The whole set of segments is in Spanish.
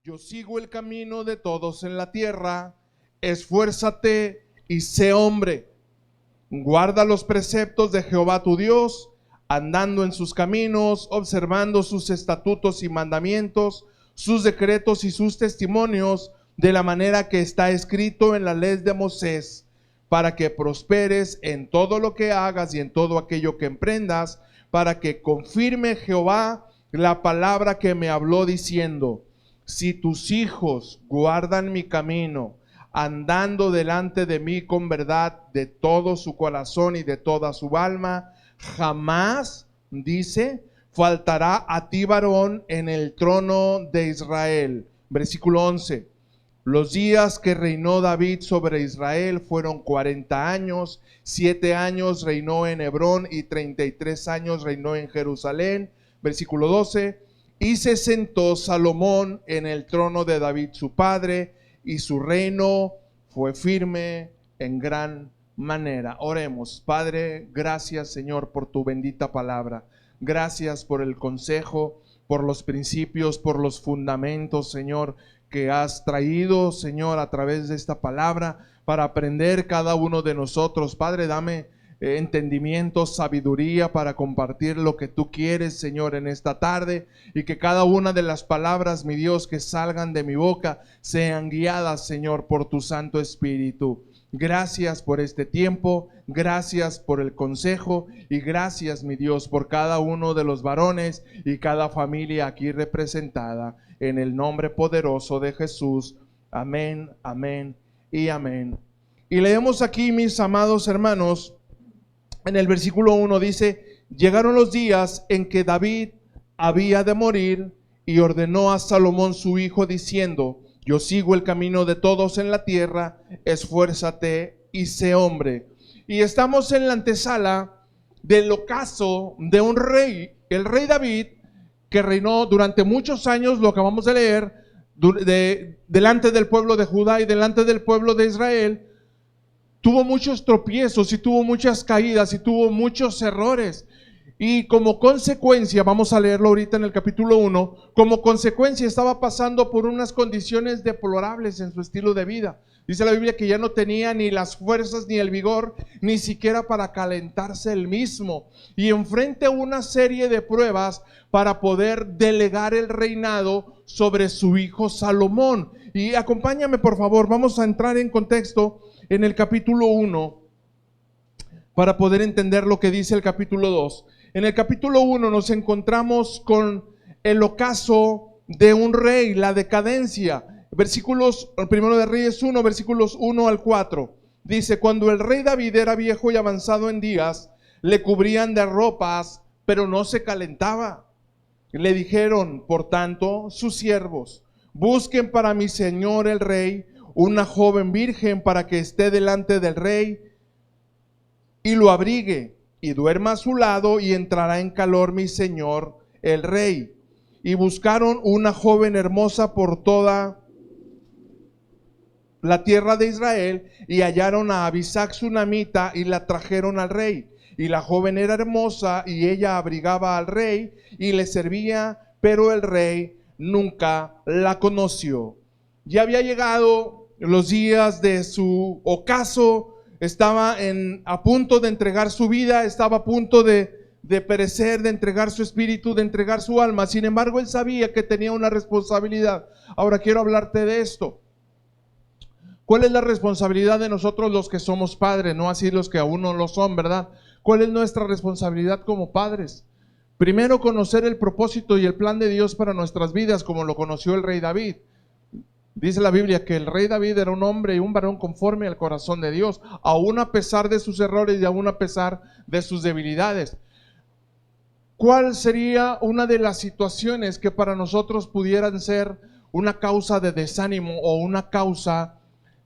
Yo sigo el camino de todos en la tierra. Esfuérzate y sé hombre. Guarda los preceptos de Jehová tu Dios, andando en sus caminos, observando sus estatutos y mandamientos, sus decretos y sus testimonios, de la manera que está escrito en la ley de Moisés, para que prosperes en todo lo que hagas y en todo aquello que emprendas, para que confirme Jehová la palabra que me habló diciendo: si tus hijos guardan mi camino, andando delante de mí con verdad de todo su corazón y de toda su alma, jamás, dice, faltará a ti varón en el trono de Israel. Versículo 11. Los días que reinó David sobre Israel fueron 40 años, 7 años reinó en Hebrón y 33 años reinó en Jerusalén. Versículo 12. Y se sentó Salomón en el trono de David su padre, y su reino fue firme en gran manera. Oremos. Padre, gracias, Señor, por tu bendita palabra. Gracias por el consejo, por los principios, por los fundamentos, Señor, que has traído, Señor, a través de esta palabra para aprender cada uno de nosotros. Padre, dame entendimiento, sabiduría para compartir lo que tú quieres, Señor, en esta tarde, y que cada una de las palabras, mi Dios, que salgan de mi boca sean guiadas, Señor, por tu Santo Espíritu. Gracias por este tiempo, gracias por el consejo y gracias, mi Dios, por cada uno de los varones y cada familia aquí representada, en el nombre poderoso de Jesús. Amén, amén y amén. Y leemos aquí, mis amados hermanos, en el versículo 1 dice: llegaron los días en que David había de morir, y ordenó a Salomón su hijo diciendo: yo sigo el camino de todos en la tierra, esfuérzate y sé hombre. Y estamos en la antesala del ocaso de un rey, el rey David, que reinó durante muchos años, lo acabamos de leer, delante del pueblo de Judá y delante del pueblo de Israel. Tuvo muchos tropiezos y tuvo muchas caídas y tuvo muchos errores. Y como consecuencia, vamos a leerlo ahorita en el capítulo 1, como consecuencia estaba pasando por unas condiciones deplorables en su estilo de vida. Dice la Biblia que ya no tenía ni las fuerzas ni el vigor, ni siquiera para calentarse él mismo. Y enfrente a una serie de pruebas para poder delegar el reinado sobre su hijo Salomón. Y acompáñame, por favor, vamos a entrar en contexto en el capítulo 1 para poder entender lo que dice el capítulo 2. En el capítulo 1 nos encontramos con el ocaso de un rey, la decadencia. Versículos, el primero de Reyes 1, versículos 1 al 4. Dice: cuando el rey David era viejo y avanzado en días, le cubrían de ropas, pero no se calentaba. Le dijeron, por tanto, sus siervos: busquen para mi señor el rey una joven virgen para que esté delante del rey y lo abrigue y duerma a su lado, y entrará en calor mi señor el rey. Y buscaron una joven hermosa por toda la tierra de Israel, y hallaron a Abisac sunamita y la trajeron al rey. Y la joven era hermosa, y ella abrigaba al rey y le servía, pero el rey nunca la conoció. Ya había llegado los días de su ocaso, estaba a punto de entregar su vida, estaba a punto de perecer, de entregar su espíritu, de entregar su alma. Sin embargo, él sabía que tenía una responsabilidad. Ahora quiero hablarte de esto. ¿Cuál es la responsabilidad de nosotros los que somos padres? No así los que aún no lo son, ¿verdad? ¿Cuál es nuestra responsabilidad como padres? Primero, conocer el propósito y el plan de Dios para nuestras vidas, como lo conoció el rey David. Dice la Biblia que el rey David era un hombre y un varón conforme al corazón de Dios, aún a pesar de sus errores y aún a pesar de sus debilidades. ¿Cuál sería una de las situaciones que para nosotros pudieran ser una causa de desánimo o una causa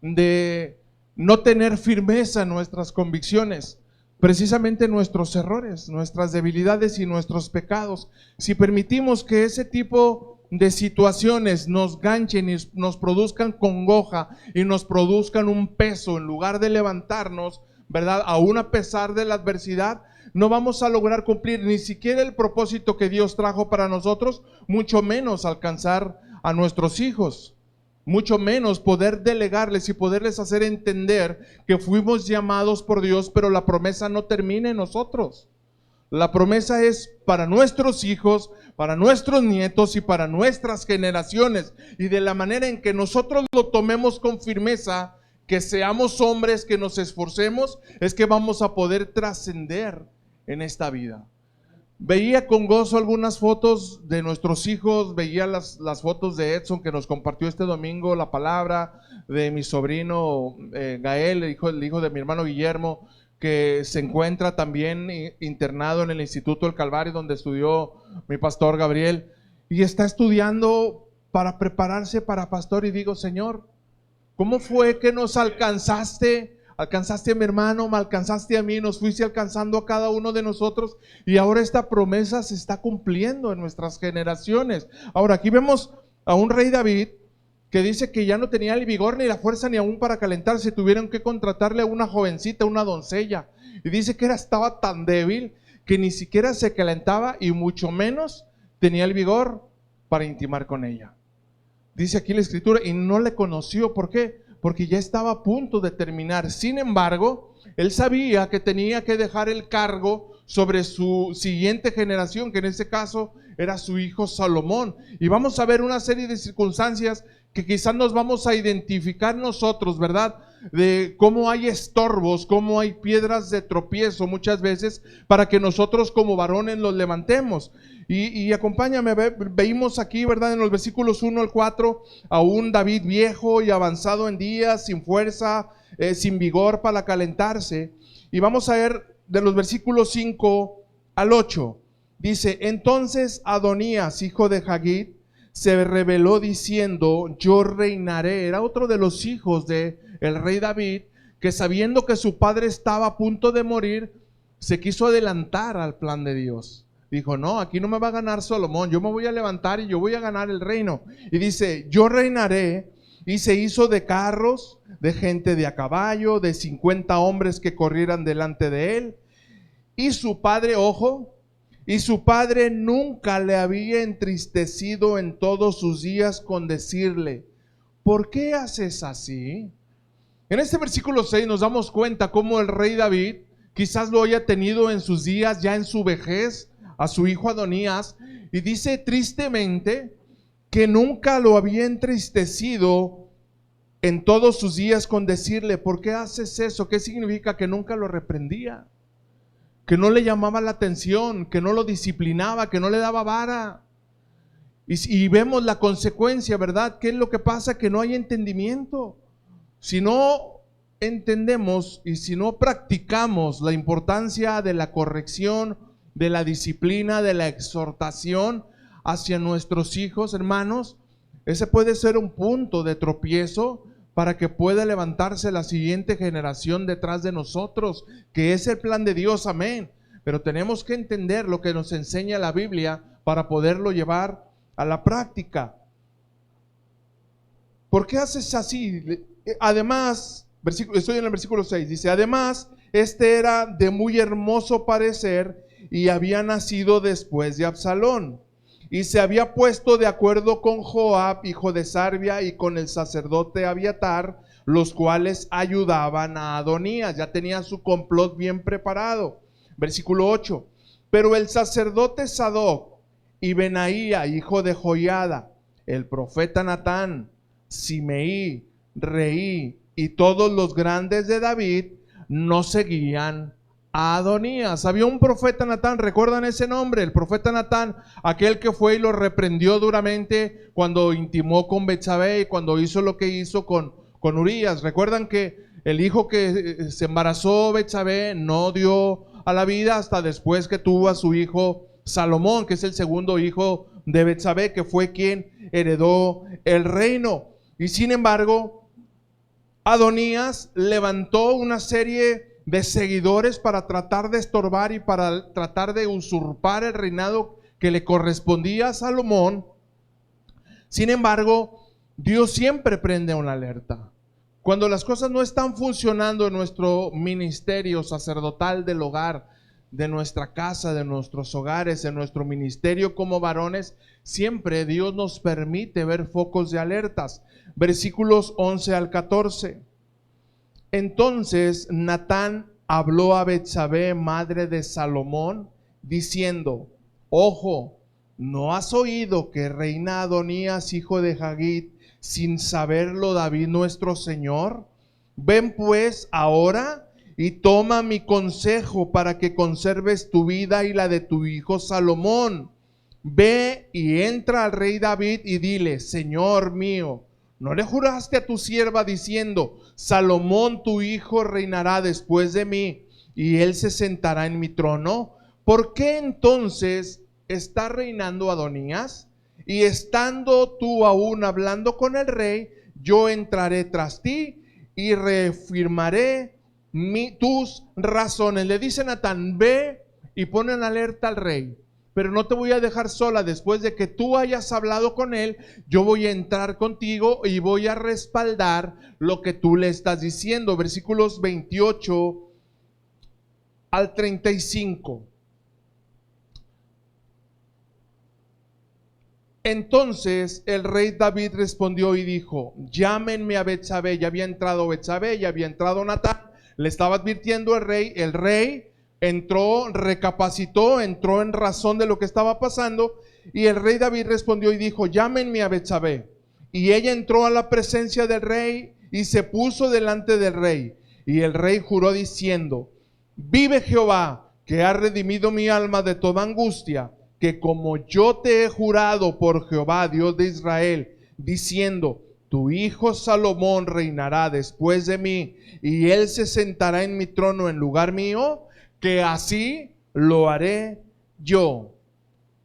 de no tener firmeza en nuestras convicciones? Precisamente nuestros errores, nuestras debilidades y nuestros pecados. Si permitimos que ese tipo de situaciones nos ganchen y nos produzcan congoja y nos produzcan un peso en lugar de levantarnos, ¿verdad? Aún a pesar de la adversidad, no vamos a lograr cumplir ni siquiera el propósito que Dios trajo para nosotros, mucho menos alcanzar a nuestros hijos, mucho menos poder delegarles y poderles hacer entender que fuimos llamados por Dios, pero la promesa no termina en nosotros. La promesa es para nuestros hijos, para nuestros nietos y para nuestras generaciones. Y de la manera en que nosotros lo tomemos con firmeza, que seamos hombres, que nos esforcemos, es que vamos a poder trascender en esta vida. Veía con gozo algunas fotos de nuestros hijos, veía las fotos de Edson que nos compartió este domingo la palabra, de mi sobrino Gael, el hijo de mi hermano Guillermo, que se encuentra también internado en el Instituto del Calvario, donde estudió mi pastor Gabriel, y está estudiando para prepararse para pastor. Y digo, Señor, ¿cómo fue que nos alcanzaste? Alcanzaste a mi hermano, me alcanzaste a mí, nos fuiste alcanzando a cada uno de nosotros, y ahora esta promesa se está cumpliendo en nuestras generaciones. Ahora aquí vemos a un rey David que dice que ya no tenía el vigor ni la fuerza ni aún para calentarse, tuvieron que contratarle a una jovencita, una doncella, y dice que estaba tan débil que ni siquiera se calentaba y mucho menos tenía el vigor para intimar con ella. Dice aquí la escritura, y no le conoció. ¿Por qué? Porque ya estaba a punto de terminar. Sin embargo, él sabía que tenía que dejar el cargo sobre su siguiente generación, que en este caso era su hijo Salomón. Y vamos a ver una serie de circunstancias que quizás nos vamos a identificar nosotros, ¿verdad? De cómo hay estorbos, cómo hay piedras de tropiezo muchas veces para que nosotros como varones los levantemos. Y acompáñame, veímos aquí, ¿verdad? En los versículos 1 al 4, a un David viejo y avanzado en días, sin fuerza, sin vigor para calentarse. Y vamos a ver de los versículos 5 al 8. Dice, entonces Adonías, hijo de Hagit, se rebeló diciendo, yo reinaré. Era otro de los hijos de el rey David, que sabiendo que su padre estaba a punto de morir, se quiso adelantar al plan de Dios. Dijo, no, aquí no me va a ganar Salomón, yo me voy a levantar y yo voy a ganar el reino. Y dice, yo reinaré. Y se hizo de carros, de gente de a caballo, de 50 hombres que corrieran delante de él. Y su padre, ojo, y su padre nunca le había entristecido en todos sus días con decirle, ¿por qué haces así? En este versículo 6 nos damos cuenta cómo el rey David quizás lo haya tenido en sus días, ya en su vejez, a su hijo Adonías, y dice tristemente que nunca lo había entristecido en todos sus días con decirle, ¿por qué haces eso? ¿Qué significa? Que nunca lo reprendía, que no le llamaba la atención, que no lo disciplinaba, que no le daba vara. Y vemos la consecuencia, ¿verdad? ¿Qué es lo que pasa? Que no hay entendimiento. Si no entendemos y si no practicamos la importancia de la corrección, de la disciplina, de la exhortación hacia nuestros hijos, hermanos, ese puede ser un punto de tropiezo para que pueda levantarse la siguiente generación detrás de nosotros, que es el plan de Dios, amén. Pero tenemos que entender lo que nos enseña la Biblia para poderlo llevar a la práctica. ¿Por qué haces así? Además, estoy en el versículo 6, dice, además, este era de muy hermoso parecer y había nacido después de Absalón. Y se había puesto de acuerdo con Joab, hijo de Sarvia, y con el sacerdote Abiatar, los cuales ayudaban a Adonías. Ya tenía su complot bien preparado. Versículo 8. Pero el sacerdote Sadoc y Benaía, hijo de Joiada, el profeta Natán, Simeí, Reí y todos los grandes de David no seguían a Adonías. Había un profeta Natán, ¿recuerdan ese nombre? El profeta Natán, aquel que fue y lo reprendió duramente cuando intimó con Betsabé y cuando hizo lo que hizo con Urías. ¿Recuerdan que el hijo que se embarazó Betsabé no dio a la vida hasta después que tuvo a su hijo Salomón, que es el segundo hijo de Betsabé, que fue quien heredó el reino? Y sin embargo, Adonías levantó una serie de seguidores para tratar de estorbar y para tratar de usurpar el reinado que le correspondía a Salomón. Sin embargo, Dios siempre prende una alerta. Cuando las cosas no están funcionando en nuestro ministerio sacerdotal del hogar, de nuestra casa, de nuestros hogares, en nuestro ministerio como varones, siempre Dios nos permite ver focos de alertas. Versículos 11 al 14. Entonces Natán habló a Betsabé, madre de Salomón, diciendo: ojo, ¿no has oído que reina Adonías, hijo de Hagit, sin saberlo David nuestro Señor? Ven pues ahora y toma mi consejo para que conserves tu vida y la de tu hijo Salomón. Ve y entra al rey David y dile: Señor mío, ¿no le juraste a tu sierva diciendo: Salomón tu hijo reinará después de mí y él se sentará en mi trono? ¿Por qué entonces está reinando Adonías? Y estando tú aún hablando con el rey, yo entraré tras ti y reafirmaré tus razones. Le dice Natán: ve y pon en alerta al rey, pero no te voy a dejar sola. Después de que tú hayas hablado con él, yo voy a entrar contigo y voy a respaldar lo que tú le estás diciendo. Versículos 28 al 35. Entonces el rey David respondió y dijo: llámenme a Betsabé. Ya había entrado Betsabé, ya había entrado Natán. Le estaba advirtiendo el rey entró, recapacitó, entró en razón de lo que estaba pasando, y el rey David respondió y dijo: llámenme a Betsabé. Y ella entró a la presencia del rey y se puso delante del rey. Y el rey juró diciendo: vive Jehová, que ha redimido mi alma de toda angustia, que como yo te he jurado por Jehová, Dios de Israel, diciendo: tu hijo Salomón reinará después de mí, y él se sentará en mi trono en lugar mío, que así lo haré yo.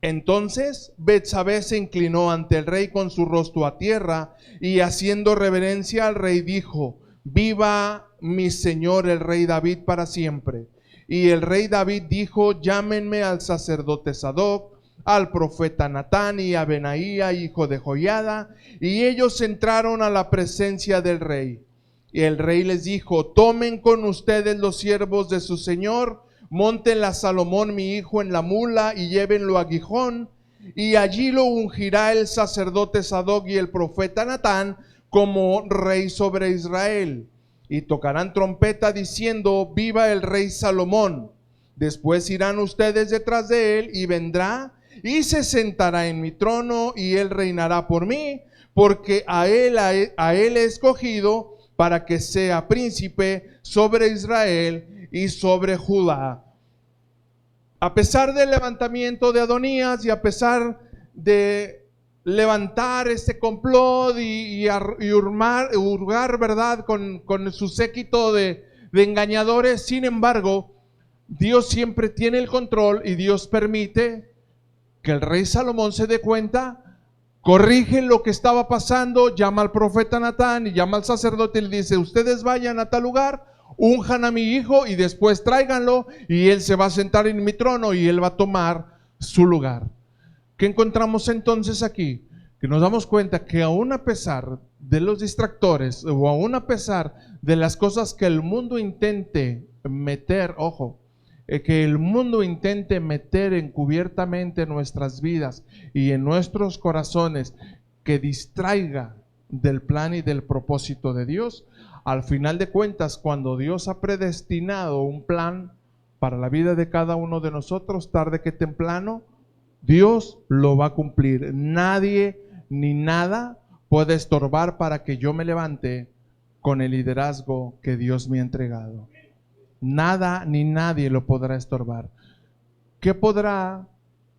Entonces Betsabé se inclinó ante el rey con su rostro a tierra, y haciendo reverencia al rey dijo: viva mi señor el rey David para siempre. Y el rey David dijo: llámenme al sacerdote Sadoc, al profeta Natán y a Benaía, hijo de Joiada. Y ellos entraron a la presencia del rey. Y el rey les dijo: tomen con ustedes los siervos de su señor, monten a Salomón mi hijo en la mula y llévenlo a Gijón, y allí lo ungirá el sacerdote Sadoc y el profeta Natán como rey sobre Israel. Y tocarán trompeta diciendo: viva el rey Salomón. Después irán ustedes detrás de él, y vendrá y se sentará en mi trono, y él reinará por mí, porque a él he escogido para que sea príncipe sobre Israel y sobre Judá. A pesar del levantamiento de Adonías y a pesar de levantar este complot y hurgar, ¿verdad?, con su séquito de engañadores, sin embargo, Dios siempre tiene el control, y Dios permite que el rey Salomón se dé cuenta, corrige lo que estaba pasando, llama al profeta Natán y llama al sacerdote y le dice: ustedes vayan a tal lugar, unjan a mi hijo y después tráiganlo, y él se va a sentar en mi trono y él va a tomar su lugar. ¿Qué encontramos entonces aquí? Que nos damos cuenta que aún a pesar de los distractores, o aún a pesar de las cosas que el mundo intente meter, ojo, que el mundo intente meter encubiertamente en nuestras vidas y en nuestros corazones, que distraiga del plan y del propósito de Dios, al final de cuentas, cuando Dios ha predestinado un plan para la vida de cada uno de nosotros, tarde que temprano, Dios lo va a cumplir. Nadie ni nada puede estorbar para que yo me levante con el liderazgo que Dios me ha entregado. Nada ni nadie lo podrá estorbar. ¿Qué podrá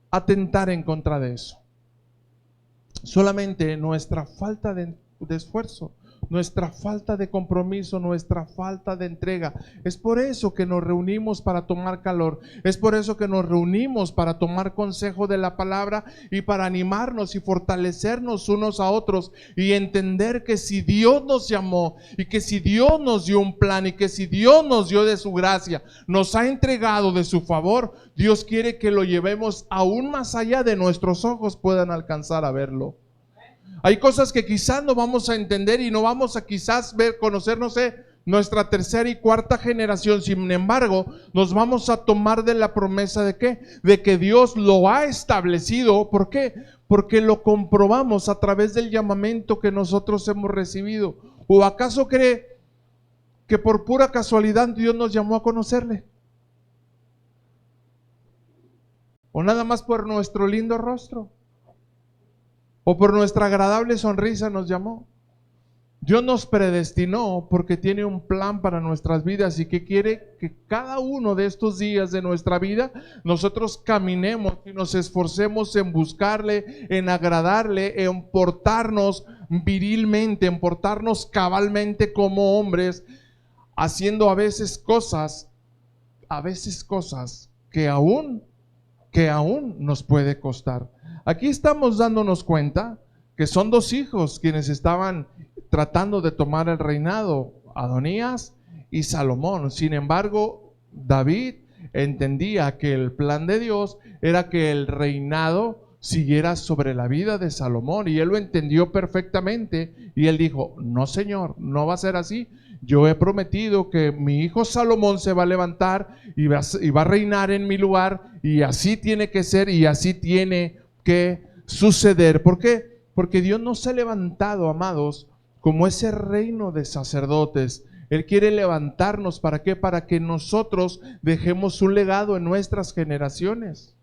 atentar en contra de eso? Solamente nuestra falta de esfuerzo, nuestra falta de compromiso, nuestra falta de entrega. Es por eso que nos reunimos para tomar calor, es por eso que nos reunimos para tomar consejo de la palabra y para animarnos y fortalecernos unos a otros, y entender que si Dios nos llamó, y que si Dios nos dio un plan, y que si Dios nos dio de su gracia, nos ha entregado de su favor, Dios quiere que lo llevemos aún más allá de nuestros ojos puedan alcanzar a verlo. Hay cosas que quizás no vamos a entender y no vamos a quizás ver, conocer, no sé, nuestra tercera y cuarta generación. Sin embargo, nos vamos a tomar de la promesa ¿de qué? De que Dios lo ha establecido. ¿Por qué? Porque lo comprobamos a través del llamamiento que nosotros hemos recibido. ¿O acaso cree que por pura casualidad Dios nos llamó a conocerle? ¿O nada más por nuestro lindo rostro? ¿O por nuestra agradable sonrisa nos llamó? Dios nos predestinó porque tiene un plan para nuestras vidas y que quiere que cada uno de estos días de nuestra vida nosotros caminemos y nos esforcemos en buscarle, en agradarle, en portarnos virilmente, en portarnos cabalmente como hombres, haciendo a veces cosas que aún nos puede costar. Aquí estamos dándonos cuenta que son dos hijos quienes estaban tratando de tomar el reinado, Adonías y Salomón. Sin embargo, David entendía que el plan de Dios era que el reinado siguiera sobre la vida de Salomón, y él lo entendió perfectamente, y él dijo: no, Señor, no va a ser así. Yo he prometido que mi hijo Salomón se va a levantar y va a reinar en mi lugar, y así tiene que ser y así tiene que suceder. ¿Por qué? Porque Dios nos ha levantado, amados, como ese reino de sacerdotes. Él quiere levantarnos, ¿para qué? Para que nosotros dejemos un legado en nuestras generaciones.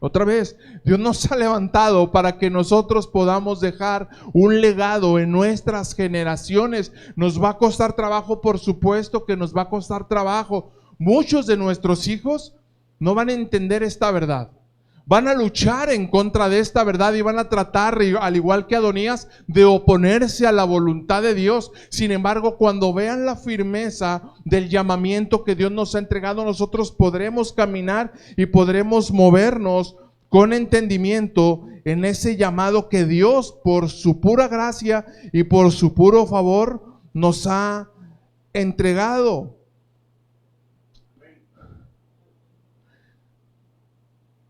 Otra vez, Dios nos ha levantado para que nosotros podamos dejar un legado en nuestras generaciones. Nos va a costar trabajo, por supuesto que nos va a costar trabajo. Muchos de nuestros hijos no van a entender esta verdad. Van a luchar en contra de esta verdad y van a tratar, al igual que Adonías, de oponerse a la voluntad de Dios. Sin embargo, cuando vean la firmeza del llamamiento que Dios nos ha entregado, nosotros podremos caminar y podremos movernos con entendimiento en ese llamado que Dios, por su pura gracia y por su puro favor, nos ha entregado.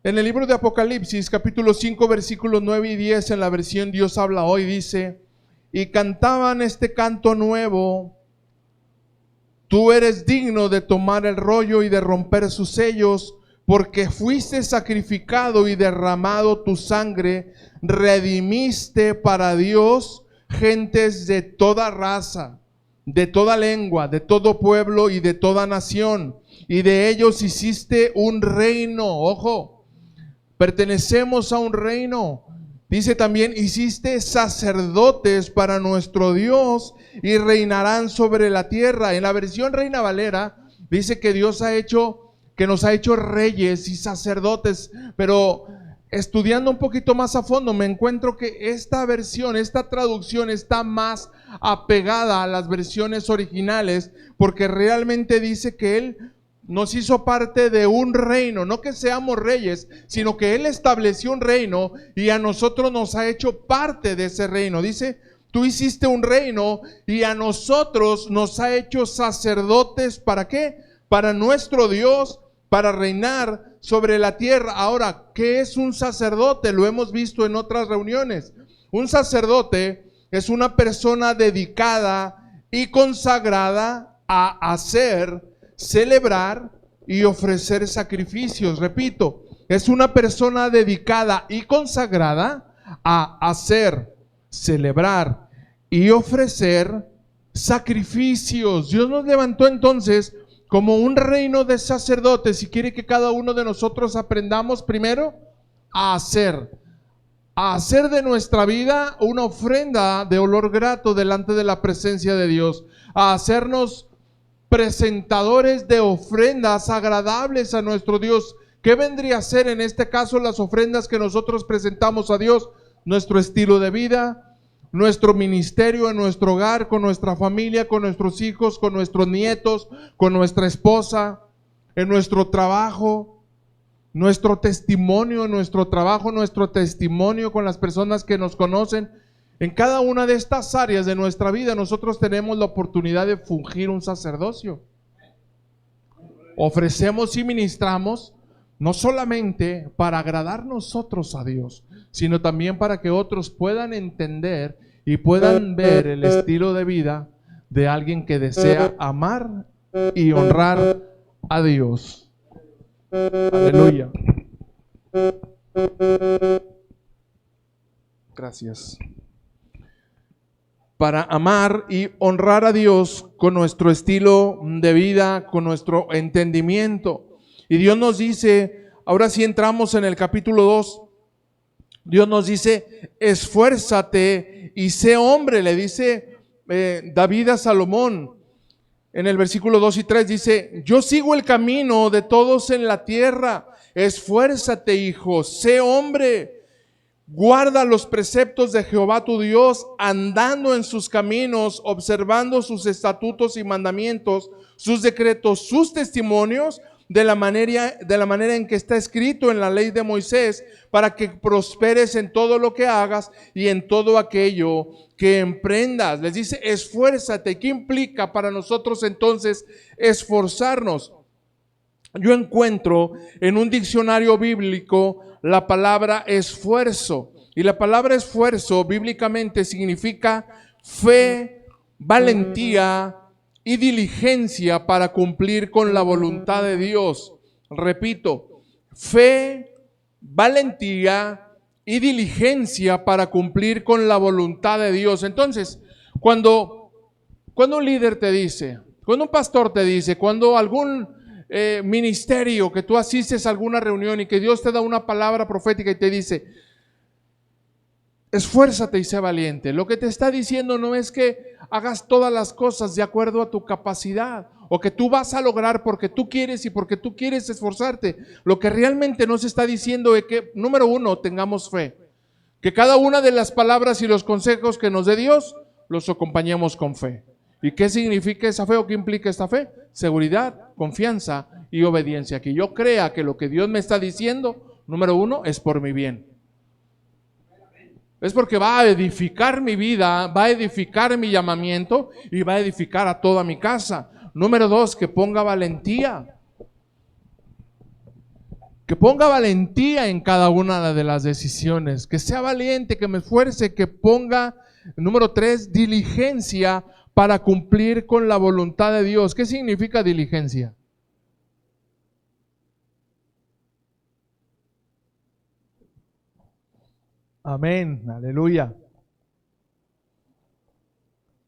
En el libro de Apocalipsis, capítulo 5, versículos 9 y 10, en la versión Dios habla hoy, dice: y cantaban este canto nuevo: tú eres digno de tomar el rollo y de romper sus sellos, porque fuiste sacrificado y derramado tu sangre, redimiste para Dios gentes de toda raza, de toda lengua, de todo pueblo y de toda nación, y de ellos hiciste un reino. Ojo, pertenecemos a un reino. Dice también: hiciste sacerdotes para nuestro Dios y reinarán sobre la tierra. En la versión Reina Valera dice que Dios nos ha hecho reyes y sacerdotes, pero estudiando un poquito más a fondo me encuentro que esta versión, esta traducción está más apegada a las versiones originales, porque realmente dice que Él nos hizo parte de un reino, no que seamos reyes, sino que Él estableció un reino y a nosotros nos ha hecho parte de ese reino. Dice: tú hiciste un reino y a nosotros nos ha hecho sacerdotes. ¿Para qué? Para nuestro Dios, para reinar sobre la tierra. Ahora, ¿qué es un sacerdote? Lo hemos visto en otras reuniones. Un sacerdote es una persona dedicada y consagrada a hacer, celebrar y ofrecer sacrificios. Repito, es una persona dedicada y consagrada a hacer, celebrar y ofrecer sacrificios. Dios nos levantó entonces como un reino de sacerdotes y quiere que cada uno de nosotros aprendamos primero a hacer de nuestra vida una ofrenda de olor grato delante de la presencia de Dios, a hacernos presentadores de ofrendas agradables a nuestro Dios. ¿Qué vendría a ser en este caso las ofrendas que nosotros presentamos a Dios? Nuestro estilo de vida, nuestro ministerio en nuestro hogar, con nuestra familia, con nuestros hijos, con nuestros nietos, con nuestra esposa, en nuestro trabajo, nuestro testimonio en nuestro trabajo, nuestro testimonio con las personas que nos conocen. En cada una de estas áreas de nuestra vida nosotros tenemos la oportunidad de fungir un sacerdocio. Ofrecemos y ministramos no solamente para agradar nosotros a Dios, sino también para que otros puedan entender y puedan ver el estilo de vida de alguien que desea amar y honrar a Dios. Aleluya. Gracias. Para amar y honrar a Dios con nuestro estilo de vida, con nuestro entendimiento. Y Dios nos dice, ahora sí entramos en el capítulo 2, Dios nos dice, esfuérzate y sé hombre, le dice David a Salomón. En el versículo 2 y 3 dice, yo sigo el camino de todos en la tierra, esfuérzate, hijo, sé hombre. Guarda los preceptos de Jehová tu Dios, andando en sus caminos, observando sus estatutos y mandamientos, sus decretos, sus testimonios, de la manera en que está escrito en la ley de Moisés, para que prosperes en todo lo que hagas y en todo aquello que emprendas. Les dice, esfuérzate. ¿Qué implica para nosotros entonces esforzarnos? Yo encuentro en un diccionario bíblico la palabra esfuerzo, y la palabra esfuerzo bíblicamente significa fe, valentía y diligencia para cumplir con la voluntad de Dios. Repito, fe, valentía y diligencia para cumplir con la voluntad de Dios. Entonces, cuando un líder te dice, cuando un pastor te dice, cuando algún ministerio, que tú asistes a alguna reunión y que Dios te da una palabra profética y te dice, esfuérzate y sé valiente, lo que te está diciendo no es que hagas todas las cosas de acuerdo a tu capacidad o que tú vas a lograr porque tú quieres y porque tú quieres esforzarte. Lo que realmente nos está diciendo es que, número uno, tengamos fe, que cada una de las palabras y los consejos que nos dé Dios los acompañemos con fe. ¿Y qué significa esa fe o qué implica esta fe? Seguridad, confianza y obediencia. Que yo crea que lo que Dios me está diciendo, número uno, es por mi bien. Es porque va a edificar mi vida, va a edificar mi llamamiento y va a edificar a toda mi casa. Número dos, que ponga valentía. Que ponga valentía en cada una de las decisiones. Que sea valiente, que me esfuerce, que ponga, número tres, diligencia para cumplir con la voluntad de Dios. ¿Qué significa diligencia? Amén, aleluya.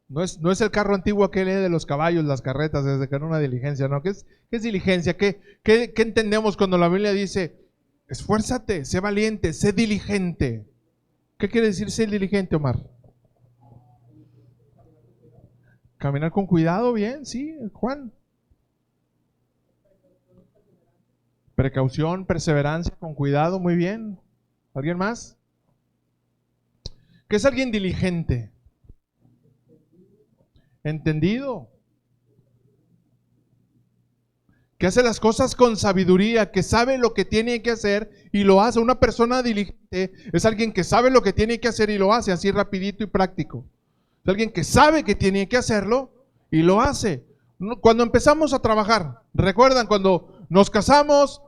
No es el carro antiguo aquel de los caballos, las carretas, desde que era una diligencia, ¿no? ¿Qué es diligencia? ¿Qué entendemos cuando la Biblia dice, esfuérzate, sé valiente, sé diligente? ¿Qué quiere decir ser diligente, Omar? Caminar con cuidado, bien, sí, Juan. Precaución, perseverancia, con cuidado, muy bien. ¿Alguien más? ¿Qué es alguien diligente? Entendido. Que hace las cosas con sabiduría, que sabe lo que tiene que hacer y lo hace. Una persona diligente es alguien que sabe lo que tiene que hacer y lo hace así rapidito y práctico. Es alguien que sabe que tiene que hacerlo y lo hace. Cuando empezamos a trabajar, ¿recuerdan cuando nos casamos?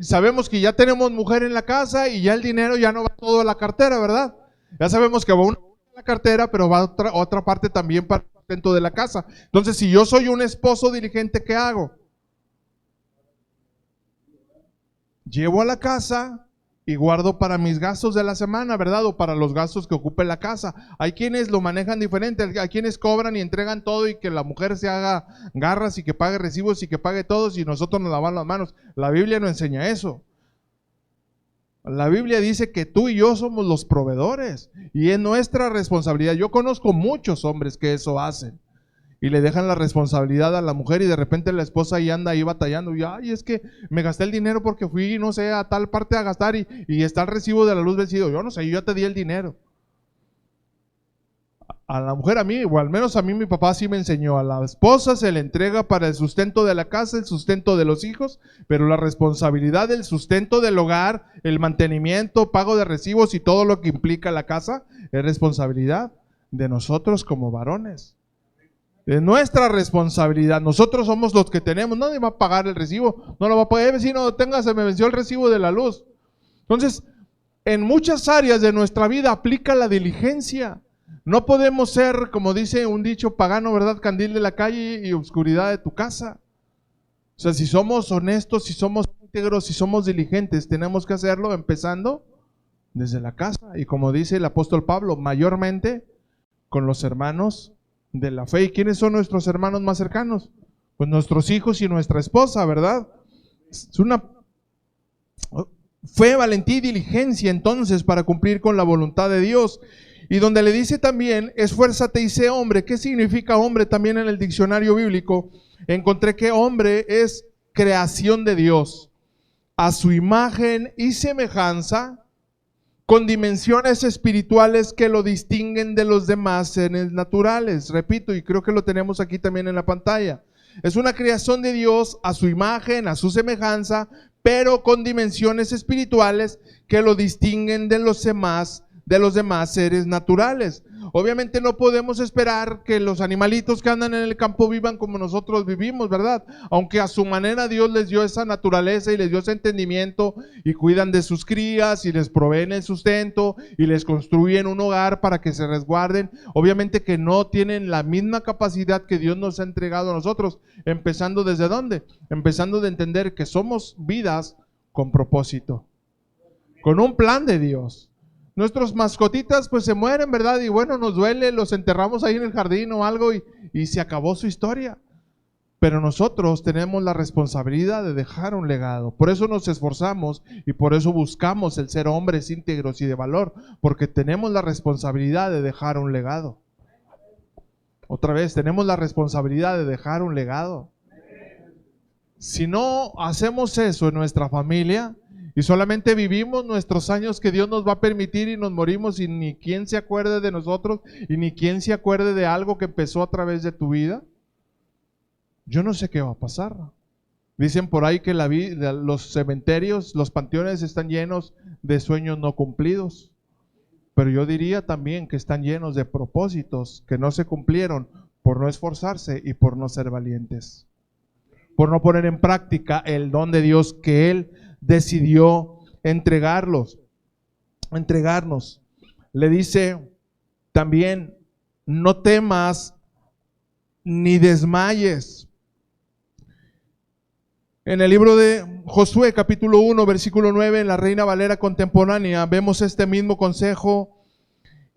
Sabemos que ya tenemos mujer en la casa y ya el dinero ya no va todo a la cartera, ¿verdad? Ya sabemos que va una a la cartera, pero va otra parte también para el sustento de la casa. Entonces, si yo soy un esposo diligente, ¿qué hago? Llevo a la casa y guardo para mis gastos de la semana, ¿verdad? O para los gastos que ocupe la casa. Hay quienes lo manejan diferente, hay quienes cobran y entregan todo y que la mujer se haga garras y que pague recibos y que pague todos y nosotros nos lavamos las manos. La Biblia no enseña eso. La Biblia dice que tú y yo somos los proveedores y es nuestra responsabilidad. Yo conozco muchos hombres que eso hacen y le dejan la responsabilidad a la mujer y de repente la esposa ahí anda ahí batallando y ay, es que me gasté el dinero porque fui, no sé, a tal parte a gastar y está el recibo de la luz vencido. Yo no sé, yo ya te di el dinero. A la mujer, a mí, o al menos a mí mi papá sí me enseñó, a la esposa se le entrega para el sustento de la casa, el sustento de los hijos, pero la responsabilidad del sustento del hogar, el mantenimiento, pago de recibos y todo lo que implica la casa, es responsabilidad de nosotros como varones. Es nuestra responsabilidad, nosotros somos los que tenemos, nadie va a pagar el recibo, no lo va a pagar, vecino, tenga, se me venció el recibo de la luz. Entonces, en muchas áreas de nuestra vida aplica la diligencia. No podemos ser, como dice un dicho pagano, ¿verdad? Candil de la calle y oscuridad de tu casa. O sea, si somos honestos, si somos íntegros, si somos diligentes, tenemos que hacerlo empezando desde la casa. Y como dice el apóstol Pablo, mayormente con los hermanos de la fe. ¿Y quiénes son nuestros hermanos más cercanos? Pues nuestros hijos y nuestra esposa, ¿verdad? Es una fe, valentía y diligencia entonces para cumplir con la voluntad de Dios. Y donde le dice también, esfuérzate y sé hombre. ¿Qué significa hombre? También en el diccionario bíblico encontré que hombre es creación de Dios, a su imagen y semejanza, con dimensiones espirituales que lo distinguen de los demás seres naturales. Repito, y creo que lo tenemos aquí también en la pantalla. Es una creación de Dios a su imagen, a su semejanza, pero con dimensiones espirituales que lo distinguen de los demás seres naturales. Obviamente no podemos esperar que los animalitos que andan en el campo vivan como nosotros vivimos, ¿verdad? Aunque a su manera Dios les dio esa naturaleza y les dio ese entendimiento y cuidan de sus crías y les proveen el sustento y les construyen un hogar para que se resguarden. Obviamente que no tienen la misma capacidad que Dios nos ha entregado a nosotros. Empezando ¿desde dónde? Empezando de entender que somos vidas con propósito, con un plan de Dios. Nuestros mascotitas pues se mueren, ¿verdad? Y bueno, nos duele, los enterramos ahí en el jardín o algo y se acabó su historia. Pero nosotros tenemos la responsabilidad de dejar un legado. Por eso nos esforzamos y por eso buscamos el ser hombres íntegros y de valor, porque tenemos la responsabilidad de dejar un legado. Otra vez, tenemos la responsabilidad de dejar un legado. Si no hacemos eso en nuestra familia, y solamente vivimos nuestros años que Dios nos va a permitir y nos morimos y ni quien se acuerde de nosotros y ni quien se acuerde de algo que empezó a través de tu vida, yo no sé qué va a pasar. Dicen por ahí que los cementerios, los panteones están llenos de sueños no cumplidos, pero yo diría también que están llenos de propósitos que no se cumplieron por no esforzarse y por no ser valientes, por no poner en práctica el don de Dios que Él decidió entregarnos. Le dice también, no temas ni desmayes. En el libro de Josué, capítulo 1, versículo 9, en la Reina Valera contemporánea, vemos este mismo consejo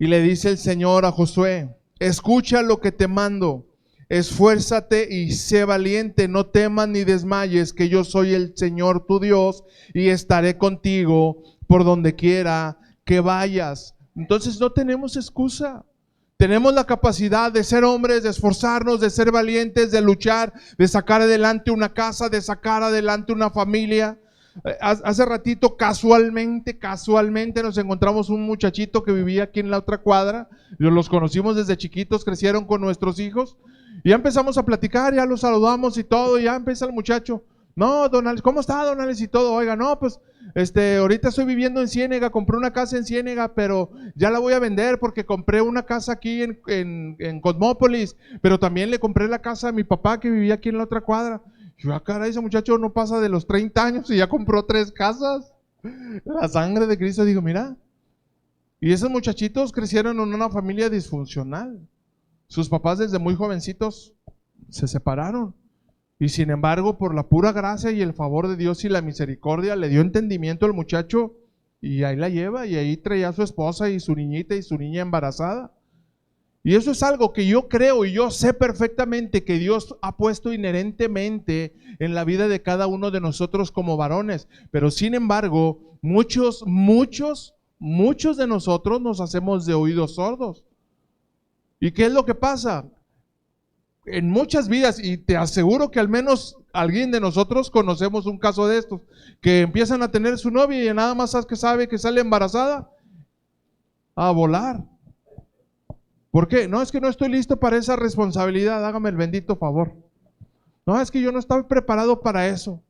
y le dice el Señor a Josué, escucha lo que te mando. Esfuérzate y sé valiente, no temas ni desmayes, que yo soy el Señor tu Dios y estaré contigo por donde quiera que vayas. Entonces no tenemos excusa. Tenemos la capacidad de ser hombres, de esforzarnos, de ser valientes, de luchar, de sacar adelante una casa, de sacar adelante una familia. Hace ratito casualmente nos encontramos un muchachito que vivía aquí en la otra cuadra. Los conocimos desde chiquitos, crecieron con nuestros hijos. Y ya empezamos a platicar, ya los saludamos y todo, y ya empieza el muchacho. No, don Alex, ¿cómo está, don Alex? Y todo, oiga, no, pues, ahorita estoy viviendo en Ciénega, compré una casa en Ciénega, pero ya la voy a vender porque compré una casa aquí en Cosmópolis, pero también le compré la casa a mi papá que vivía aquí en la otra cuadra. Y yo, caray, ese muchacho no pasa de los 30 años y ya compró 3 casas. La sangre de Cristo, digo, mira. Y esos muchachitos crecieron en una familia disfuncional. Sus papás desde muy jovencitos se separaron y sin embargo por la pura gracia y el favor de Dios y la misericordia le dio entendimiento al muchacho y ahí la lleva y ahí traía a su esposa y su niñita y su niña embarazada. Y eso es algo que yo creo y yo sé perfectamente que Dios ha puesto inherentemente en la vida de cada uno de nosotros como varones, pero sin embargo muchos de nosotros nos hacemos de oídos sordos. ¿Y qué es lo que pasa? En muchas vidas, y te aseguro que al menos alguien de nosotros conocemos un caso de estos, que empiezan a tener su novia y nada más que sabe que sale embarazada, a volar. ¿Por qué? No, es que no estoy listo para esa responsabilidad, hágame el bendito favor. No, es que yo no estaba preparado para eso.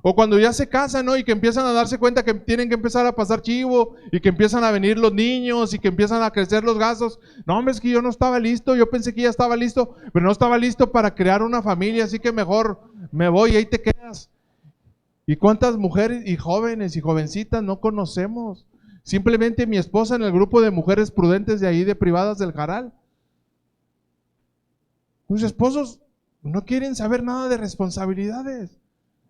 O cuando ya se casan, ¿no? Y que empiezan a darse cuenta que tienen que empezar a pasar chivo y que empiezan a venir los niños y que empiezan a crecer los gastos. No, hombre, es que yo no estaba listo, yo pensé que ya estaba listo, pero no estaba listo para crear una familia, así que mejor me voy y ahí te quedas. ¿Y cuántas mujeres y jóvenes y jovencitas no conocemos Simplemente mi esposa en el grupo de mujeres prudentes de ahí de Privadas del Jaral. Sus esposos no quieren saber nada de responsabilidades.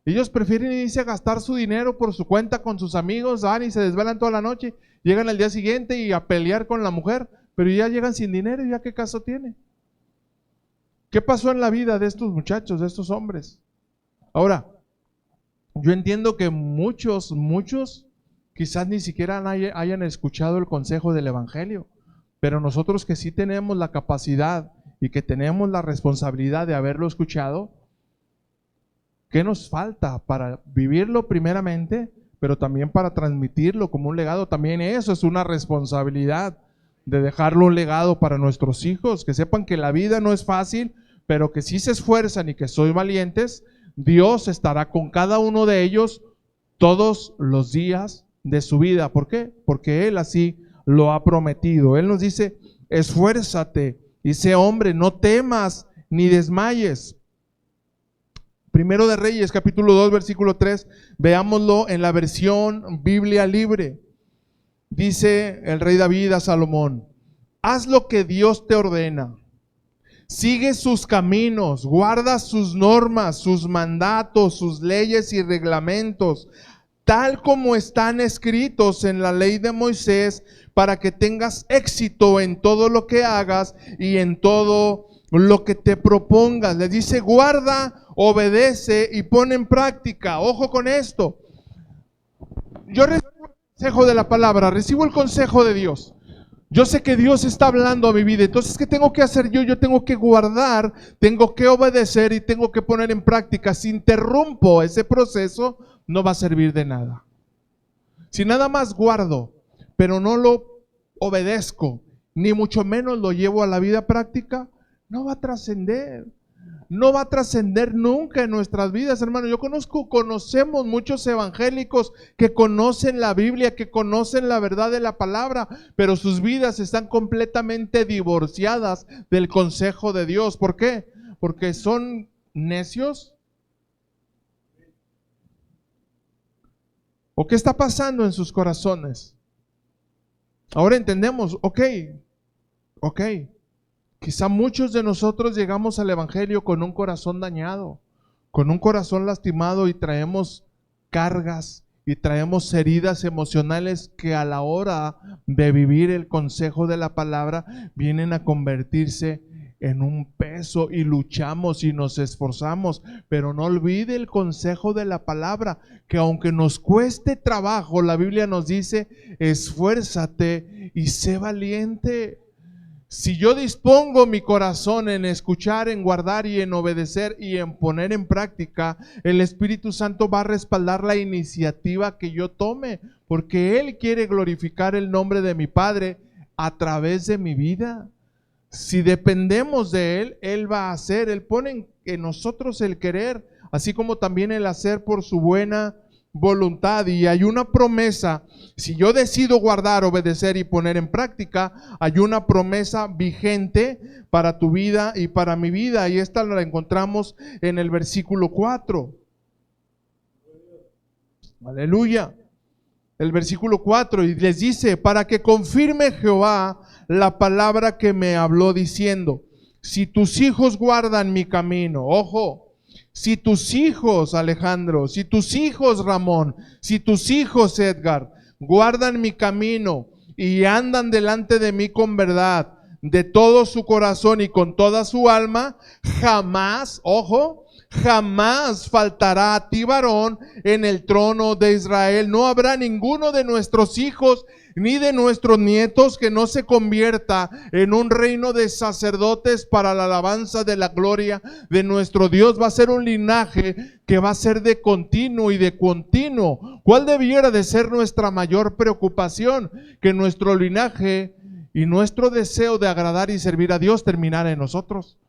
Ellos prefieren irse a gastar su dinero por su cuenta con sus amigos, van y se desvelan toda la noche, llegan al día siguiente y a pelear con la mujer, pero ya llegan sin dinero, ¿ya qué caso tiene? ¿Qué pasó en la vida de estos muchachos, de estos hombres? Ahora, yo entiendo que muchos quizás ni siquiera hayan escuchado el consejo del Evangelio, pero nosotros que sí tenemos la capacidad y que tenemos la responsabilidad de haberlo escuchado, ¿qué nos falta para vivirlo primeramente, pero también para transmitirlo como un legado? También eso es una responsabilidad de dejarlo un legado para nuestros hijos, que sepan que la vida no es fácil, pero que si se esfuerzan y que son valientes, Dios estará con cada uno de ellos todos los días de su vida. ¿Por qué? Porque Él así lo ha prometido. Él nos dice, esfuérzate y sé hombre, no temas ni desmayes. Primero de Reyes, capítulo 2, versículo 3, veámoslo en la versión Biblia libre. Dice el rey David a Salomón, haz lo que Dios te ordena, sigue sus caminos, guarda sus normas, sus mandatos, sus leyes y reglamentos, tal como están escritos en la ley de Moisés, para que tengas éxito en todo lo que hagas y en todo lo que te propongas. Le dice, guarda, obedece y pon en práctica. Ojo con esto. Yo recibo el consejo de la palabra, recibo el consejo de Dios. Yo sé que Dios está hablando a mi vida. Entonces, ¿qué tengo que hacer yo? Yo tengo que guardar, tengo que obedecer y tengo que poner en práctica. Si interrumpo ese proceso, no va a servir de nada. Si nada más guardo, pero no lo obedezco, ni mucho menos lo llevo a la vida práctica, no va a trascender. No va a trascender nunca en nuestras vidas, hermano. Conocemos muchos evangélicos que conocen la Biblia, que conocen la verdad de la palabra, pero sus vidas están completamente divorciadas del consejo de Dios. ¿Por qué? Porque son necios. ¿O qué está pasando en sus corazones? Ahora entendemos, ok. Quizá muchos de nosotros llegamos al Evangelio con un corazón dañado, con un corazón lastimado y traemos cargas y traemos heridas emocionales que a la hora de vivir el consejo de la palabra vienen a convertirse en un peso y luchamos y nos esforzamos, pero no olvide el consejo de la palabra, que aunque nos cueste trabajo, la Biblia nos dice, esfuérzate y sé valiente. Si yo dispongo mi corazón en escuchar, en guardar y en obedecer y en poner en práctica, el Espíritu Santo va a respaldar la iniciativa que yo tome, porque Él quiere glorificar el nombre de mi Padre a través de mi vida. Si dependemos de Él, Él va a hacer, Él pone en nosotros el querer, así como también el hacer por su buena voluntad. Y hay una promesa, si yo decido guardar, obedecer y poner en práctica, hay una promesa vigente para tu vida y para mi vida, y esta la encontramos en el versículo 4. Aleluya. El versículo 4, y les dice, para que confirme Jehová la palabra que me habló diciendo, si tus hijos guardan mi camino, ojo, si tus hijos, Alejandro, si tus hijos, Ramón, si tus hijos, Edgar, guardan mi camino y andan delante de mí con verdad, de todo su corazón y con toda su alma, jamás, ojo, jamás faltará a ti varón en el trono de Israel. No habrá ninguno de nuestros hijos ni de nuestros nietos que no se convierta en un reino de sacerdotes para la alabanza de la gloria de nuestro Dios. Va a ser un linaje que va a ser de continuo y de continuo. ¿Cuál debiera de ser nuestra mayor preocupación? Que nuestro linaje y nuestro deseo de agradar y servir a Dios terminara en nosotros.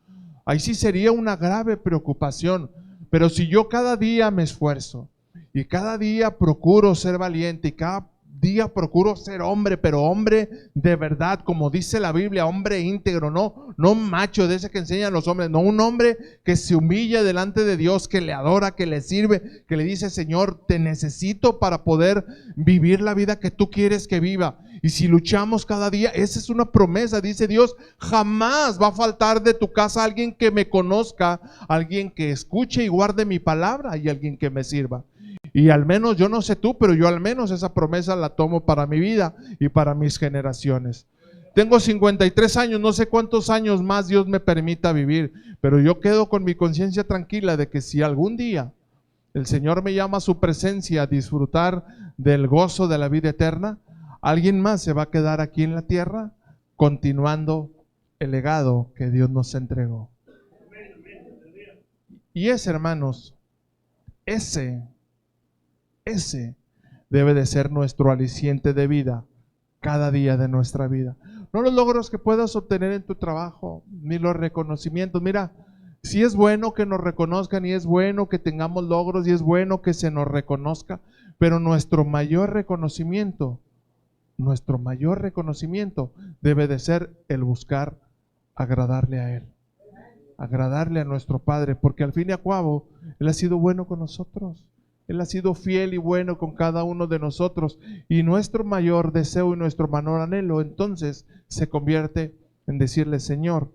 Ahí sí sería una grave preocupación. Pero si yo cada día me esfuerzo y cada día procuro ser valiente y cada día procuro ser hombre, pero hombre de verdad, como dice la Biblia, hombre íntegro, no macho de ese que enseñan los hombres, no, un hombre que se humilla delante de Dios, que le adora, que le sirve, que le dice: Señor, te necesito para poder vivir la vida que tú quieres que viva. Y si luchamos cada día, esa es una promesa, dice Dios: jamás va a faltar de tu casa alguien que me conozca, alguien que escuche y guarde mi palabra y alguien que me sirva. Y al menos, yo no sé tú, pero yo al menos esa promesa la tomo para mi vida y para mis generaciones. Tengo 53 años, no sé cuántos años más Dios me permita vivir, pero yo quedo con mi conciencia tranquila de que si algún día el Señor me llama a su presencia a disfrutar del gozo de la vida eterna, alguien más se va a quedar aquí en la tierra continuando el legado que Dios nos entregó. Y ese, hermanos, ese debe de ser nuestro aliciente de vida cada día de nuestra vida. No los logros que puedas obtener en tu trabajo, ni los reconocimientos. Mira, sí es bueno que nos reconozcan y es bueno que tengamos logros y es bueno que se nos reconozca, pero nuestro mayor reconocimiento debe de ser el buscar agradarle a Él, agradarle a nuestro Padre, porque al fin y al cabo Él ha sido bueno con nosotros. Él ha sido fiel y bueno con cada uno de nosotros, y nuestro mayor deseo y nuestro mayor anhelo entonces se convierte en decirle: Señor,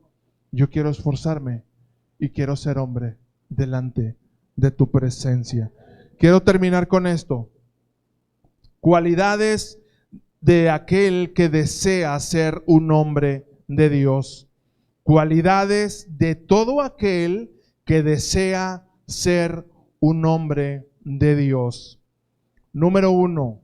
yo quiero esforzarme y quiero ser hombre delante de tu presencia. Quiero terminar con esto. Cualidades de aquel que desea ser un hombre de Dios. Cualidades de todo aquel que desea ser un hombre de Dios. Número 1,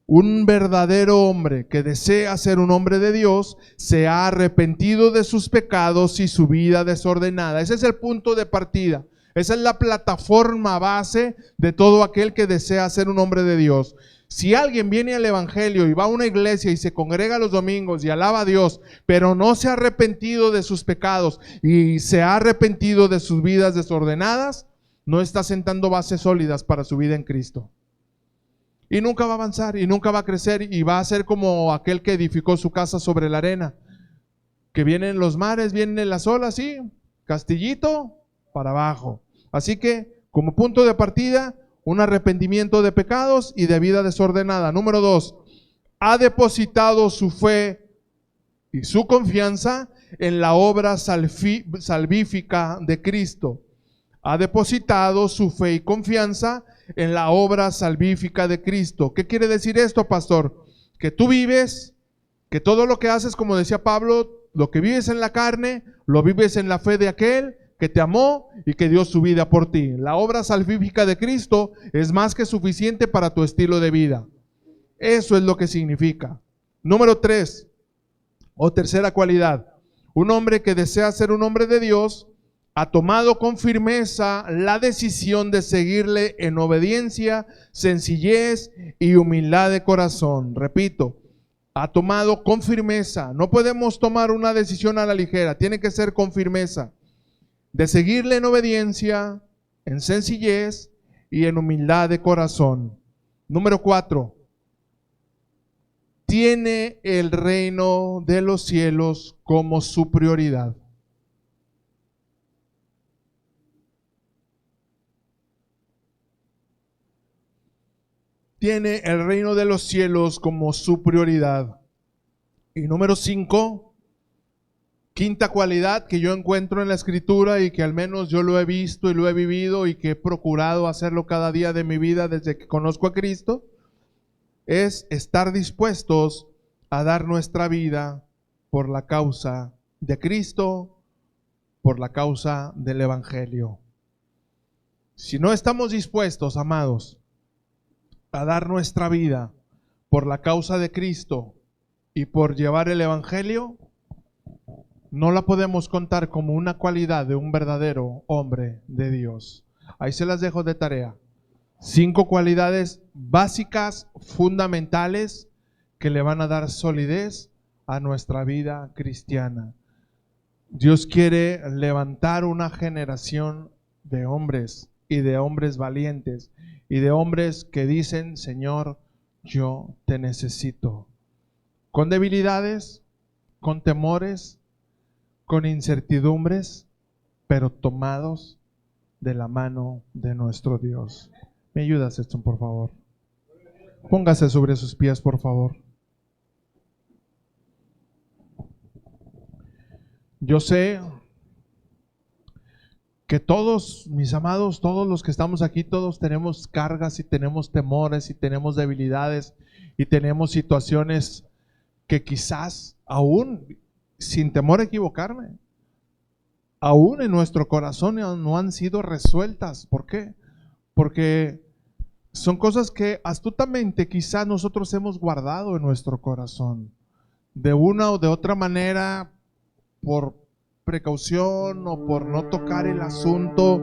un verdadero hombre que desea ser un hombre de Dios se ha arrepentido de sus pecados y su vida desordenada. Ese es el punto de partida. Esa es la plataforma base de todo aquel que desea ser un hombre de Dios. Si alguien viene al evangelio y va a una iglesia y se congrega los domingos y alaba a Dios, pero no se ha arrepentido de sus pecados y se ha arrepentido de sus vidas desordenadas, no está sentando bases sólidas para su vida en Cristo. Y nunca va a avanzar y nunca va a crecer, y va a ser como aquel que edificó su casa sobre la arena. Que vienen los mares, vienen las olas, sí, castillito para abajo. Así que, como punto de partida, un arrepentimiento de pecados y de vida desordenada. Número 2, ha depositado su fe y su confianza en la obra salvífica de Cristo. Ha depositado su fe y confianza en la obra salvífica de Cristo. ¿Qué quiere decir esto, pastor? Que tú vives, que todo lo que haces, como decía Pablo, lo que vives en la carne, lo vives en la fe de aquel que te amó y que dio su vida por ti. La obra salvífica de Cristo es más que suficiente para tu estilo de vida. Eso es lo que significa. Número 3, o tercera cualidad. Un hombre que desea ser un hombre de Dios ha tomado con firmeza la decisión de seguirle en obediencia, sencillez y humildad de corazón. Repito, ha tomado con firmeza. No podemos tomar una decisión a la ligera, tiene que ser con firmeza. De seguirle en obediencia, en sencillez y en humildad de corazón. Número 4, tiene el reino de los cielos como su prioridad. Tiene el reino de los cielos como su prioridad. Y número 5, quinta cualidad que yo encuentro en la Escritura y que al menos yo lo he visto y lo he vivido y que he procurado hacerlo cada día de mi vida desde que conozco a Cristo, es estar dispuestos a dar nuestra vida por la causa de Cristo, por la causa del Evangelio. Si no estamos dispuestos, amados, a dar nuestra vida por la causa de Cristo y por llevar el Evangelio, no la podemos contar como una cualidad de un verdadero hombre de Dios. Ahí se las dejo de tarea. 5 cualidades básicas, fundamentales, que le van a dar solidez a nuestra vida cristiana. Dios quiere levantar una generación de hombres y de hombres valientes y de hombres que dicen: Señor, yo te necesito. Con debilidades, con temores, con incertidumbres, pero tomados de la mano de nuestro Dios. ¿Me ayudas, Edson, por favor? Póngase sobre sus pies, por favor. Yo sé que todos, mis amados, todos los que estamos aquí, todos tenemos cargas y tenemos temores y tenemos debilidades y tenemos situaciones que quizás aún, sin temor a equivocarme, aún en nuestro corazón no han sido resueltas. ¿Por qué? Porque son cosas que astutamente quizás nosotros hemos guardado en nuestro corazón. De una o de otra manera, por precaución o por no tocar el asunto,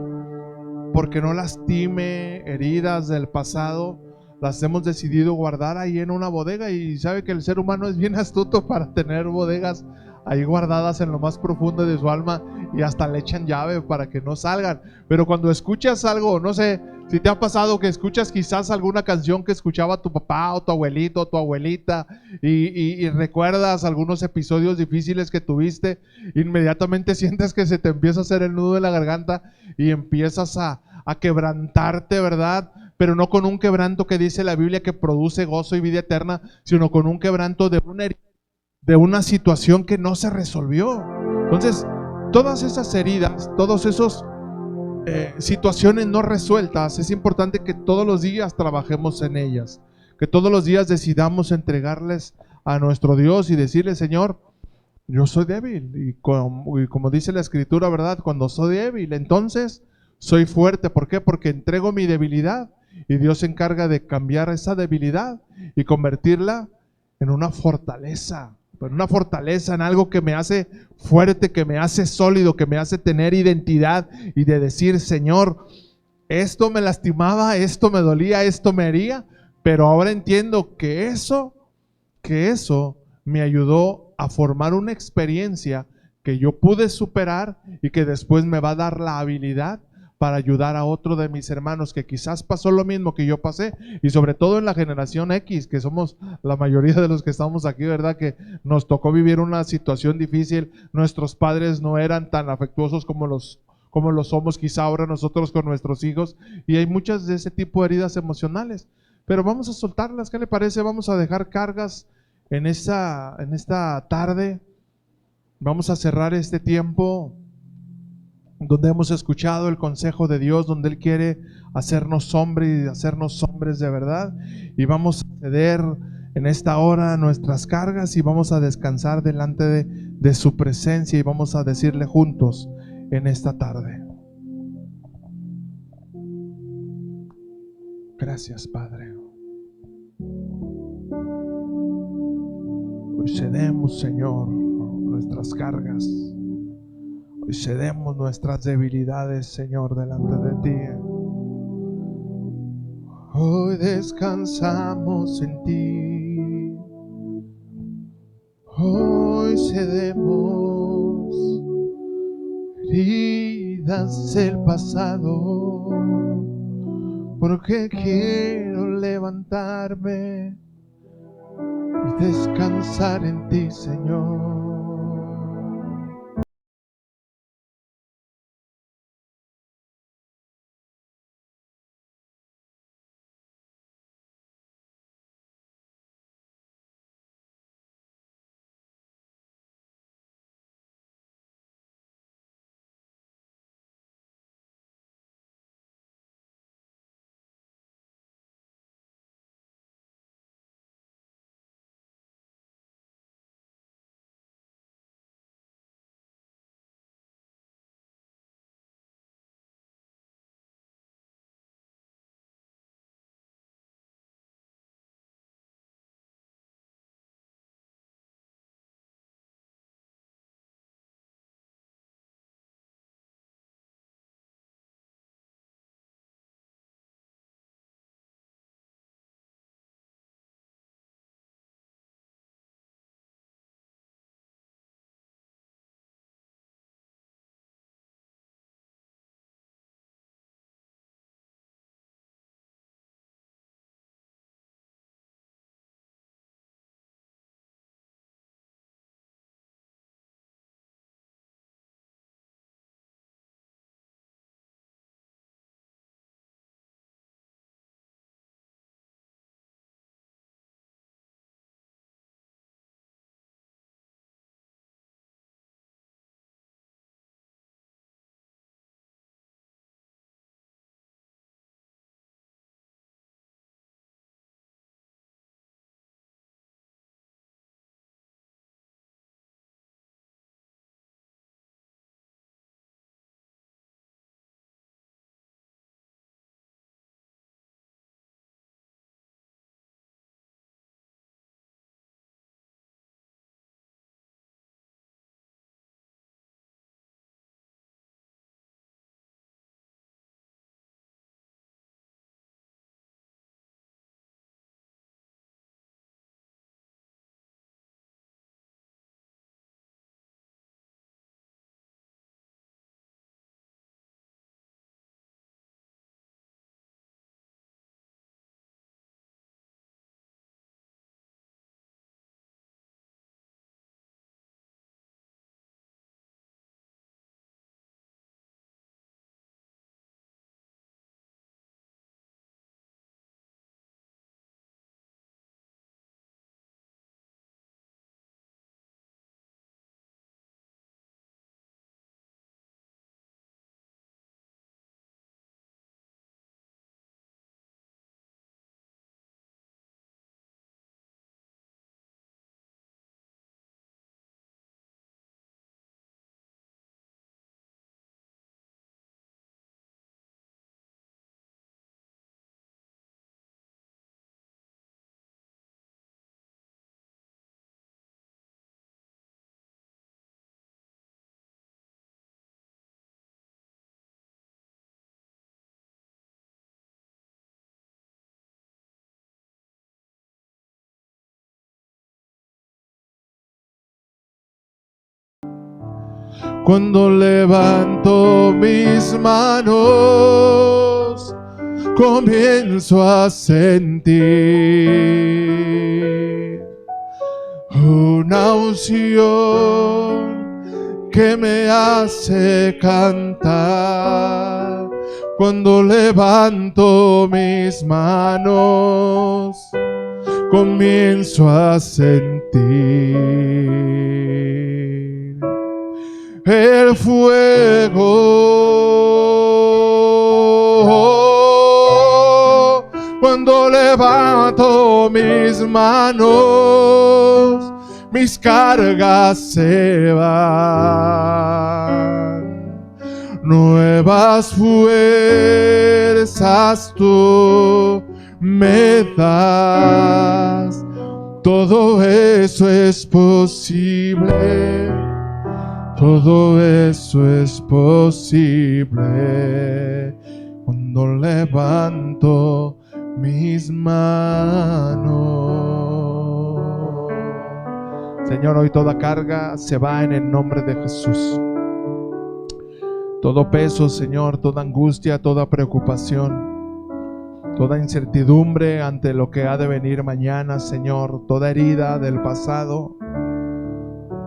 porque no lastime heridas del pasado, las hemos decidido guardar ahí en una bodega. Y sabe que el ser humano es bien astuto para tener bodegas ahí guardadas en lo más profundo de su alma, y hasta le echan llave para que no salgan. Pero cuando escuchas algo, no sé si te ha pasado que escuchas quizás alguna canción que escuchaba tu papá o tu abuelito o tu abuelita, y recuerdas algunos episodios difíciles que tuviste, inmediatamente sientes que se te empieza a hacer el nudo de la garganta y empiezas a quebrantarte, ¿verdad? Pero no con un quebranto que dice la Biblia que produce gozo y vida eterna, sino con un quebranto de una herida, de una situación que no se resolvió. Entonces, todas esas heridas, todos esos situaciones no resueltas, es importante que todos los días trabajemos en ellas, que todos los días decidamos entregarles a nuestro Dios y decirle: Señor, yo soy débil, y como dice la Escritura, ¿verdad? Cuando soy débil, entonces soy fuerte. ¿Por qué? Porque entrego mi debilidad y Dios se encarga de cambiar esa debilidad y convertirla en una fortaleza, en algo que me hace fuerte, que me hace sólido, que me hace tener identidad y de decir: Señor, esto me lastimaba, esto me dolía, esto me hería, pero ahora entiendo que eso me ayudó a formar una experiencia que yo pude superar y que después me va a dar la habilidad para ayudar a otro de mis hermanos que quizás pasó lo mismo que yo pasé, y sobre todo en la generación X, que somos la mayoría de los que estamos aquí, ¿verdad? Que nos tocó vivir una situación difícil. Nuestros padres no eran tan afectuosos como lo somos quizá ahora nosotros con nuestros hijos, y hay muchas de ese tipo de heridas emocionales, pero vamos a soltarlas. ¿Qué le parece? Vamos a dejar cargas en esta tarde. Vamos a cerrar este tiempo donde hemos escuchado el consejo de Dios, donde Él quiere hacernos hombres y hacernos hombres de verdad, y vamos a ceder en esta hora nuestras cargas y vamos a descansar delante de su presencia, y vamos a decirle juntos en esta tarde: gracias, Padre. Hoy cedemos, Señor, nuestras cargas. Hoy cedemos nuestras debilidades, Señor, delante de ti. Hoy descansamos en ti. Hoy cedemos heridas del pasado, porque quiero levantarme y descansar en ti, Señor. Cuando levanto mis manos, comienzo a sentir una unción que me hace cantar. Cuando levanto mis manos, comienzo a sentir el fuego. Cuando levanto mis manos, mis cargas se van. Nuevas fuerzas tú me das. Todo eso es posible. Todo eso es posible cuando levanto mis manos. Señor, hoy toda carga se va en el nombre de Jesús. Todo peso, Señor, toda angustia, toda preocupación, toda incertidumbre ante lo que ha de venir mañana, Señor, toda herida del pasado,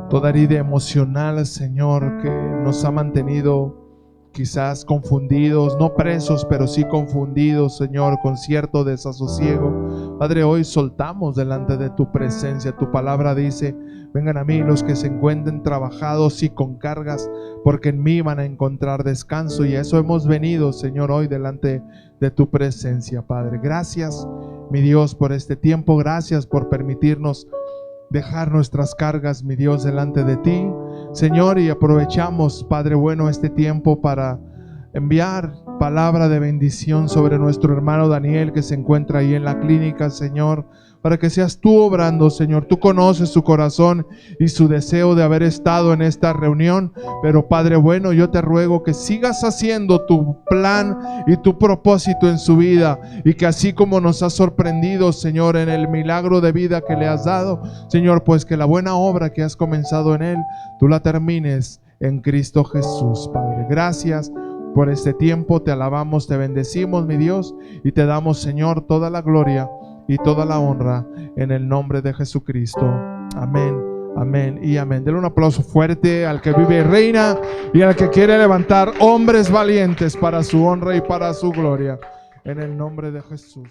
toda herida emocional, Señor, que nos ha mantenido quizás confundidos, no presos, pero sí confundidos, Señor, con cierto desasosiego. Padre, hoy soltamos delante de tu presencia. Tu palabra dice: vengan a mí los que se encuentren trabajados y con cargas, porque en mí van a encontrar descanso. Y a eso hemos venido, Señor, hoy delante de tu presencia, Padre. Gracias, mi Dios, por este tiempo. Gracias por permitirnos dejar nuestras cargas, mi Dios, delante de ti, Señor, y aprovechamos, Padre bueno, este tiempo para enviar palabra de bendición sobre nuestro hermano Daniel, que se encuentra ahí en la clínica, Señor, para que seas tú obrando, Señor. Tú conoces su corazón y su deseo de haber estado en esta reunión, pero Padre bueno, yo te ruego que sigas haciendo tu plan y tu propósito en su vida, y que así como nos has sorprendido, Señor, en el milagro de vida que le has dado, Señor, pues que la buena obra que has comenzado en él, tú la termines en Cristo Jesús, Padre. Gracias por este tiempo, te alabamos, te bendecimos, mi Dios, y te damos, Señor, toda la gloria y toda la honra en el nombre de Jesucristo. Amén, amén y amén. Denle un aplauso fuerte al que vive y reina, y al que quiere levantar hombres valientes para su honra y para su gloria, en el nombre de Jesús.